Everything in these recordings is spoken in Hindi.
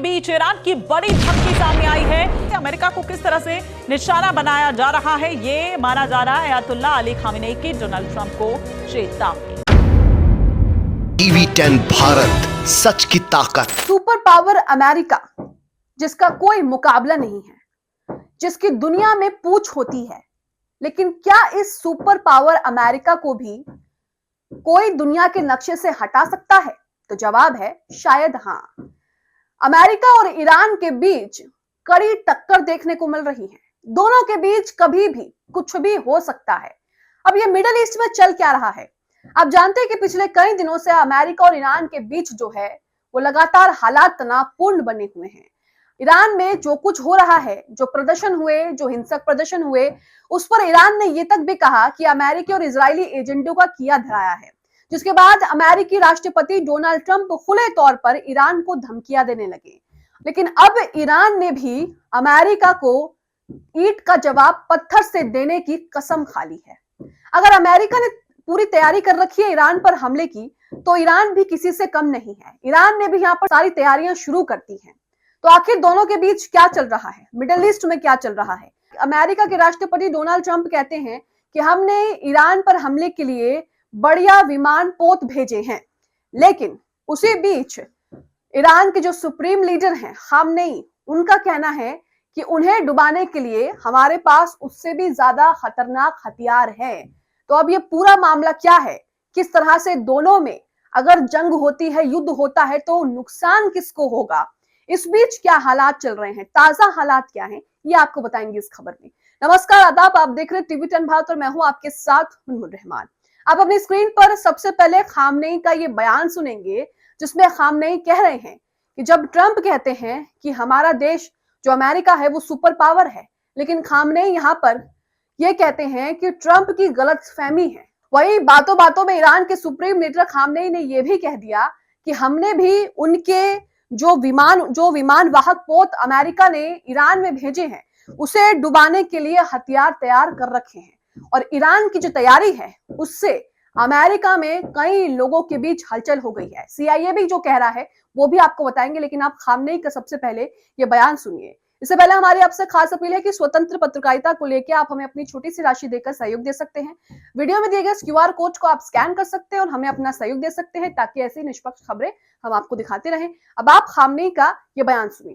बीच ईरान की बड़ी धमकी सामने आई है। अमेरिका को किस तरह से निशाना बनाया जा रहा है, ये माना जा रहा है अयातुल्ला अली खामेनेई की डोनाल्ड ट्रंप को चेतावनी। TV10 भारत, सच की ताकत। सुपर पावर अमेरिका, जिसका कोई मुकाबला नहीं है, जिसकी दुनिया में पूछ होती है, लेकिन क्या इस सुपर पावर अमेरिका को भी कोई दुनिया के नक्शे से हटा सकता है? तो जवाब है शायद हां। अमेरिका और ईरान के बीच कड़ी टक्कर देखने को मिल रही है। दोनों के बीच कभी भी कुछ भी हो सकता है। अब ये मिडिल ईस्ट में चल क्या रहा है? आप जानते हैं कि पिछले कई दिनों से अमेरिका और ईरान के बीच जो है वो लगातार हालात तनावपूर्ण बने हुए हैं। ईरान में जो कुछ हो रहा है, जो प्रदर्शन हुए, जो हिंसक प्रदर्शन हुए, उस पर ईरान ने ये तक भी कहा कि अमेरिकी और इजरायली एजेंटों का किया धराया है, जिसके बाद अमेरिकी राष्ट्रपति डोनाल्ड ट्रंप खुले तौर पर ईरान को धमकियां देने लगे। लेकिन अब ईरान ने भी अमेरिका को ईंट का जवाब पत्थर से देने की कसम खा ली है। अगर अमेरिका ने पूरी तैयारी कर रखी है ईरान पर हमले की, तो ईरान भी किसी से कम नहीं है। ईरान ने भी यहाँ पर सारी तैयारियां शुरू कर दी हैं। तो आखिर दोनों के बीच क्या चल रहा है, मिडिल ईस्ट में क्या चल रहा है? अमेरिका के राष्ट्रपति डोनाल्ड ट्रंप कहते हैं कि हमने ईरान पर हमले के लिए बढ़िया विमान पोत भेजे हैं, लेकिन उसी बीच ईरान के जो सुप्रीम लीडर हैं खामनेई, उनका कहना है कि उन्हें डुबाने के लिए हमारे पास उससे भी ज्यादा खतरनाक हथियार है। तो अब ये पूरा मामला क्या है, किस तरह से दोनों में अगर जंग होती है, युद्ध होता है, तो नुकसान किसको होगा? इस बीच क्या हालात चल रहे हैं, ताजा हालात क्या हैं, ये आपको बताएंगे इस खबर में। नमस्कार, आदाब, आप देख रहे हैं TV10 भारत और मैं हूं आपके साथ मुनमुन रहमान। आप अपनी स्क्रीन पर सबसे पहले खामनेई का ये बयान सुनेंगे, जिसमें खामनेई कह रहे हैं कि जब ट्रंप कहते हैं कि हमारा देश जो अमेरिका है वो सुपर पावर है, लेकिन खामनेई यहाँ पर ये कहते हैं कि ट्रंप की गलतफहमी है। वही बातों बातों में ईरान के सुप्रीम लीडर खामनेई ने यह भी कह दिया कि हमने भी उनके जो विमान वाहक पोत अमेरिका ने ईरान में भेजे हैं, उसे डुबाने के लिए हथियार तैयार कर रखे हैं। और ईरान की जो तैयारी है उससे अमेरिका में कई लोगों के बीच हलचल हो गई है। CIA भी जो कह रहा है वो भी आपको बताएंगे, लेकिन आप खामनेई का सबसे पहले ये बयान सुनिए। इससे पहले हमारी आपसे खास अपील है कि स्वतंत्र पत्रकारिता को लेकर आप हमें अपनी छोटी सी राशि देकर सहयोग दे सकते हैं। वीडियो में दिए गए QR कोड को आप स्कैन कर सकते हैं और हमें अपना सहयोग दे सकते हैं, ताकि ऐसी निष्पक्ष खबरें हम आपको दिखाते रहें। अब आप खामनेई का ये बयान सुनिए।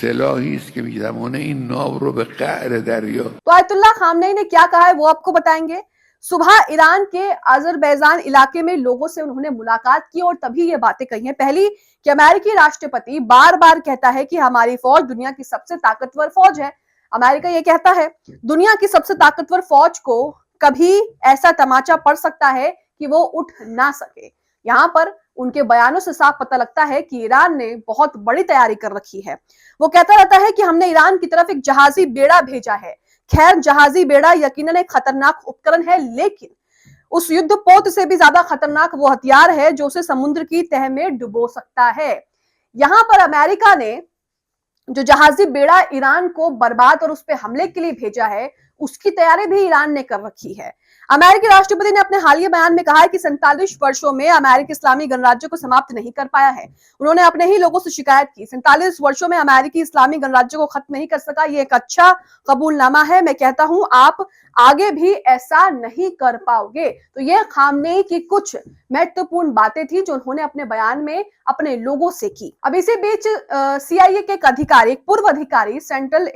सलाही इसके मिजामों इन नाव रो बक़ैर दरिया। तो अयातुल्ला खामनेई ने क्या कहा है वो आपको बताएंगे। सुबह ईरान के अजरबैजान इलाके में लोगों से उन्होंने मुलाकात की और तभी ये बातें कही हैं। पहली कि अमेरिकी राष्ट्रपति बार बार कहता है कि हमारी फौज दुनिया की सबसे ताकतवर फौज है। अमेरिका ये कहता है दुनिया की सबसे ताकतवर फौज को कभी ऐसा तमाचा पड़ सकता है कि वो उठ ना सके। यहाँ पर उनके बयानों से साफ पता लगता है कि ईरान ने बहुत बड़ी तैयारी कर रखी है। वो कहता रहता है कि हमने ईरान की तरफ एक जहाजी बेड़ा भेजा है। खैर, जहाजी बेड़ा यकीनन एक खतरनाक उपकरण है, लेकिन उस युद्ध पोत से भी ज्यादा खतरनाक वो हथियार है जो उसे समुद्र की तह में डुबो सकता है। यहां पर अमेरिका ने जो जहाजी बेड़ा ईरान को बर्बाद और उस पर हमले के लिए भेजा है, उसकी तैयारी भी ईरान ने कर रखी है। अमेरिकी राष्ट्रपति ने अपने हालिया बयान में कहा है कि 47 वर्षों में अमेरिकी इस्लामी गणराज्य को समाप्त नहीं कर पाया है। उन्होंने अपने ही लोगों से शिकायत की, 47 वर्षों में अमेरिकी इस्लामी गणराज्य को खत्म नहीं कर सका, ये एक अच्छा कबूलनामा है। मैं कहता हूं आप आगे भी ऐसा नहीं कर पाओगे। तो ये खामनेई की कुछ महत्वपूर्ण बातें थी जो उन्होंने अपने बयान में अपने लोगों से की। अब इसी बीच CIA के एक अधिकारी, एक पूर्व अधिकारी, सेंट्रल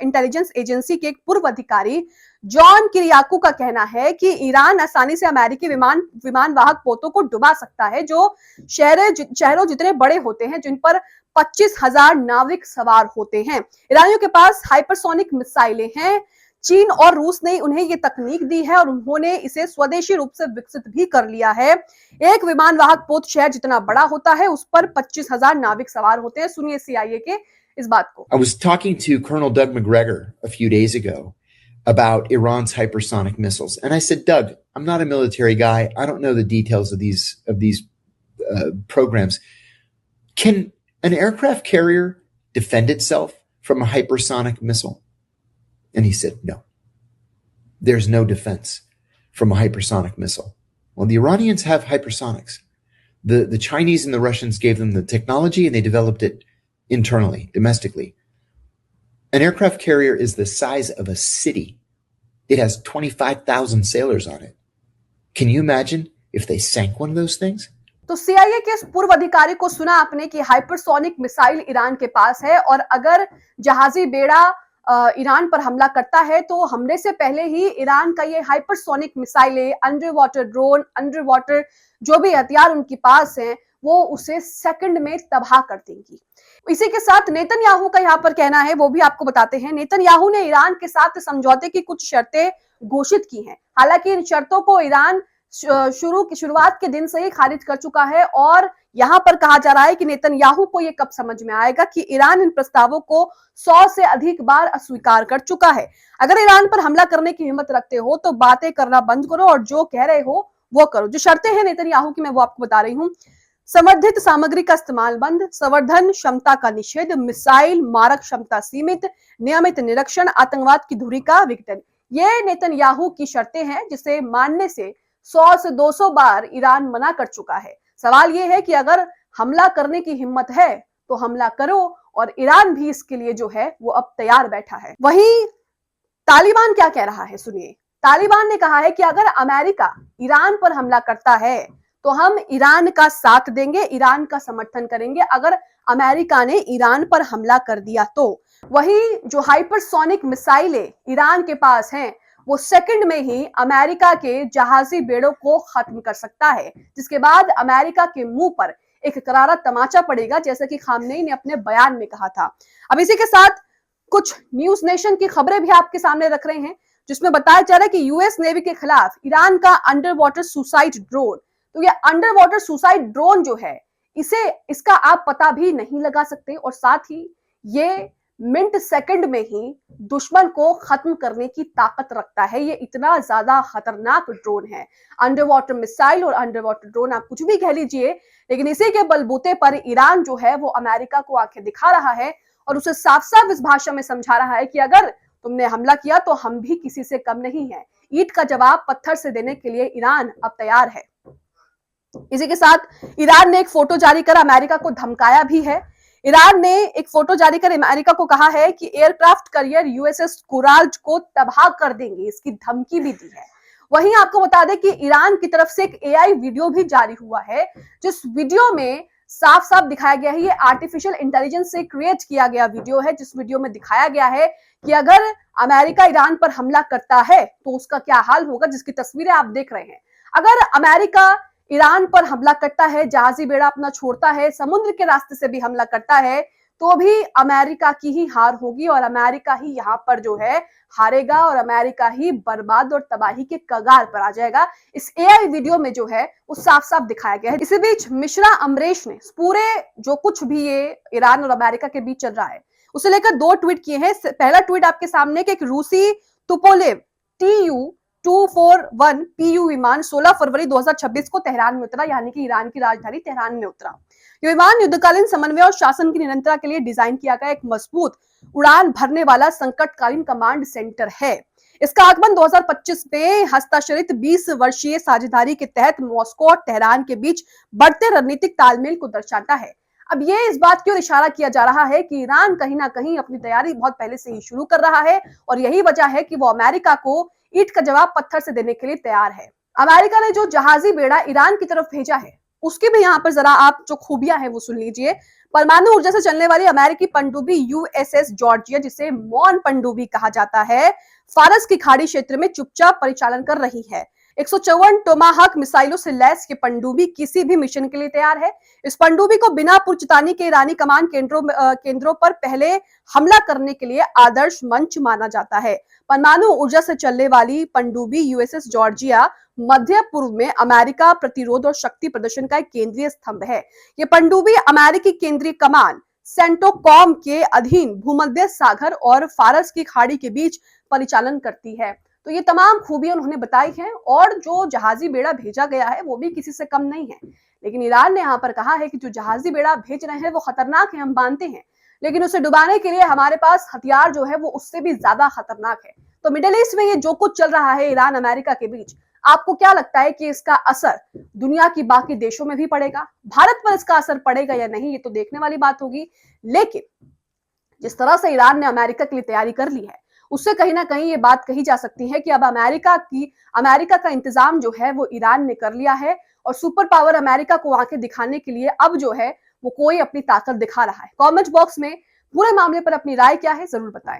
इंटेलिजेंस एजेंसी के एक पूर्व अधिकारी जॉन किरियाकू का कहना है कि ईरान आसानी से अमेरिकी विमान वाहक पोतों को डुबा सकता है, जो शहरों जितने बड़े होते हैं, जिन पर 25,000 नाविक सवार होते हैं। ईरानियों के पास हाइपरसोनिक मिसाइलें हैं। चीन और रूस ने उन्हें ये तकनीक दी है और उन्होंने इसे स्वदेशी रूप से विकसित भी कर लिया है। एक विमान वाहक पोत शहर जितना बड़ा होता है, उस पर 25,000 नाविक सवार होते हैं। सुनिए CIA के इस बात को। I was talking to Colonel Doug McGregor a few days ago about Iran's hypersonic missiles, and I said, Doug, I'm not a military guy. I don't know the details of these programs. Can an aircraft carrier defend itself from a hypersonic missile? And he said, no. There's no defense from a hypersonic missile. Well, the Iranians have hypersonics. The Chinese and the Russians gave them the technology and they developed it internally, domestically. An aircraft carrier is the size of a city. It has 25,000 sailors on it. Can you imagine if they sank one of those things? तो CIA के इस पूर्व अधिकारी को सुना आपने कि हाइपरसोनिक मिसाइल ईरान के पास है और अगर जहाजी बेड़ा ईरान पर हमला करता है तो हमले से पहले ही ईरान का ये हाइपरसोनिक मिसाइलें, under water drone, under water जो भी हथियार उनके पास हैं वो उसे सेकंड में तबाह कर देंगी। इसी के साथ नेतन्याहू का यहाँ पर कहना है, वो भी आपको बताते हैं। नेतन्याहू ने ईरान के साथ समझौते की कुछ शर्तें घोषित की हैं। हालांकि इन शर्तों को ईरान शुरुआत के दिन से ही खारिज कर चुका है और यहाँ पर कहा जा रहा है कि नेतन्याहू को ये कब समझ में आएगा कि ईरान इन प्रस्तावों को 100 से अधिक बार अस्वीकार कर चुका है। अगर ईरान पर हमला करने की हिम्मत रखते हो तो बातें करना बंद करो और जो कह रहे हो वो करो। जो शर्तें हैं नेतन्याहू की मैं वो आपको बता रही हूँ। संवर्धित सामग्री का इस्तेमाल बंद, संवर्धन क्षमता का निषेध, मिसाइल मारक क्षमता सीमित, नियमित निरीक्षण, आतंकवाद की धुरी का विघटन। ये नेतन्याहू की शर्तें हैं जिसे मानने से 100 से 200 बार ईरान मना कर चुका है। सवाल यह है कि अगर हमला करने की हिम्मत है तो हमला करो और ईरान भी इसके लिए जो है वो अब तैयार बैठा है। वहीं तालिबान क्या कह रहा है सुनिए। तालिबान ने कहा है कि अगर अमेरिका ईरान पर हमला करता है तो हम ईरान का साथ देंगे, ईरान का समर्थन करेंगे अगर अमेरिका ने ईरान पर हमला कर दिया तो। वही जो हाइपरसोनिक मिसाइलें ईरान के पास हैं वो सेकंड में ही अमेरिका के जहाजी बेड़ों को खत्म कर सकता है, जिसके बाद अमेरिका के मुंह पर एक करारा तमाचा पड़ेगा, जैसा कि खामनेई ने अपने बयान में कहा था। अब इसी के साथ कुछ न्यूज नेशन की खबरें भी आपके सामने रख रहे हैं, जिसमें बताया जा रहा है कि यूएस नेवी के खिलाफ ईरान का अंडर वाटर सुसाइड ड्रोन। तो ये अंडर वाटर सुसाइड ड्रोन जो है इसका आप पता भी नहीं लगा सकते और साथ ही ये मिनट सेकंड में ही दुश्मन को खत्म करने की ताकत रखता है। ये इतना ज्यादा खतरनाक ड्रोन है। अंडर वाटर मिसाइल और अंडर वाटर ड्रोन आप कुछ भी कह लीजिए, लेकिन इसी के बलबूते पर ईरान जो है वो अमेरिका को आंखें दिखा रहा है और उसे साफ साफ इस भाषा में समझा रहा है कि अगर तुमने हमला किया तो हम भी किसी से कम नहीं है। ईंट का जवाब पत्थर से देने के लिए ईरान अब तैयार है। इसी के साथ ईरान ने एक फोटो जारी कर अमेरिका को धमकाया भी है। ईरान ने एक फोटो जारी कर अमेरिका को कहा है कि एयरक्राफ्ट कैरियर यूएसएस कुराल्स को तबाह कर देंगे, इसकी धमकी भी दी है। वहीं आपको बता दें कि ईरान की तरफ से एक एआई वीडियो भी जारी हुआ है, जिस वीडियो में साफ साफ दिखाया गया है, ये आर्टिफिशियल इंटेलिजेंस से क्रिएट किया गया वीडियो है, जिस वीडियो में दिखाया गया है कि अगर अमेरिका ईरान पर हमला करता है तो उसका क्या हाल होगा, जिसकी तस्वीरें आप देख रहे हैं। अगर अमेरिका ईरान पर हमला करता है, जहाजी बेड़ा अपना छोड़ता है, समुद्र के रास्ते से भी हमला करता है, तो भी अमेरिका की ही हार होगी और अमेरिका ही यहाँ पर जो है हारेगा और अमेरिका ही बर्बाद और तबाही के कगार पर आ जाएगा। इस एआई वीडियो में जो है वो साफ साफ दिखाया गया है। इसी बीच मिश्रा अमरीश ने पूरे जो कुछ भी ये ईरान और अमेरिका के बीच चल रहा है उसे लेकर 2 ट्वीट किए हैं। पहला ट्वीट आपके सामने कि एक रूसी तुपोलेव Tu-241 PU विमान 16 फरवरी 2026 को तेहरान में उतरा, यानी कि ईरान की राजधानी तेहरान में उतरा। यह विमान युद्धकालीन समन्वय और शासन की निरंतरता के लिए डिजाइन किया गया एक मजबूत उड़ान भरने वाला संकटकालीन कमांड सेंटर है। इसका आगमन 2025 में हस्ताक्षरित 20 वर्षीय साझेदारी के तहत मॉस्को और तेहरान के बीच बढ़ते रणनीतिक तालमेल को दर्शाता है। अब ये इस बात की ओर इशारा किया जा रहा है कि ईरान कहीं ना कहीं अपनी तैयारी बहुत पहले से ही शुरू कर रहा है और यही वजह है कि वो अमेरिका को ईंट का जवाब पत्थर से देने के लिए तैयार है। अमेरिका ने जो जहाजी बेड़ा ईरान की तरफ भेजा है उसकी भी यहाँ पर जरा आप जो खूबियां हैं वो सुन लीजिए। परमाणु ऊर्जा से चलने वाली अमेरिकी पनडुब्बी यूएसएस जॉर्जिया, जिसे मॉन पनडुब्बी कहा जाता है, फारस की खाड़ी क्षेत्र में चुपचाप परिचालन कर रही है। 154 टोमाहक मिसाइलों से लैस ये पनडुब्बी किसी भी मिशन के लिए तैयार है। इस पनडुब्बी को बिना पुर्चतानी के ईरानी कमान केंद्रों पर पहले हमला करने के लिए आदर्श मंच माना जाता है। परमाणु ऊर्जा से चलने वाली पनडुब्बी यूएसएस जॉर्जिया मध्य पूर्व में अमेरिका प्रतिरोध और शक्ति प्रदर्शन का एक केंद्रीय स्तंभ है। ये पनडुब्बी अमेरिकी केंद्रीय कमान सेंटोकॉम के अधीन भूमध्य सागर और फारस की खाड़ी के बीच परिचालन करती है। तो ये तमाम खूबियां उन्होंने बताई हैं और जो जहाजी बेड़ा भेजा गया है वो भी किसी से कम नहीं है। लेकिन ईरान ने यहाँ पर कहा है कि जो जहाजी बेड़ा भेज रहे हैं वो खतरनाक है, हम मानते हैं, लेकिन उसे डुबाने के लिए हमारे पास हथियार जो है वो उससे भी ज्यादा खतरनाक है। तो मिडिल ईस्ट में ये जो कुछ चल रहा है ईरान अमेरिका के बीच, आपको क्या लगता है कि इसका असर दुनिया की बाकी देशों में भी पड़ेगा? भारत पर इसका असर पड़ेगा या नहीं, ये तो देखने वाली बात होगी। लेकिन जिस तरह से ईरान ने अमेरिका के लिए तैयारी कर ली है, उससे कहीं ना कहीं ये बात कही जा सकती है कि अब अमेरिका का इंतजाम जो है वो ईरान ने कर लिया है और सुपर पावर अमेरिका को आंखें दिखाने के लिए अब जो है वो कोई अपनी ताकत दिखा रहा है। कमेंट बॉक्स में पूरे मामले पर अपनी राय क्या है जरूर बताएं।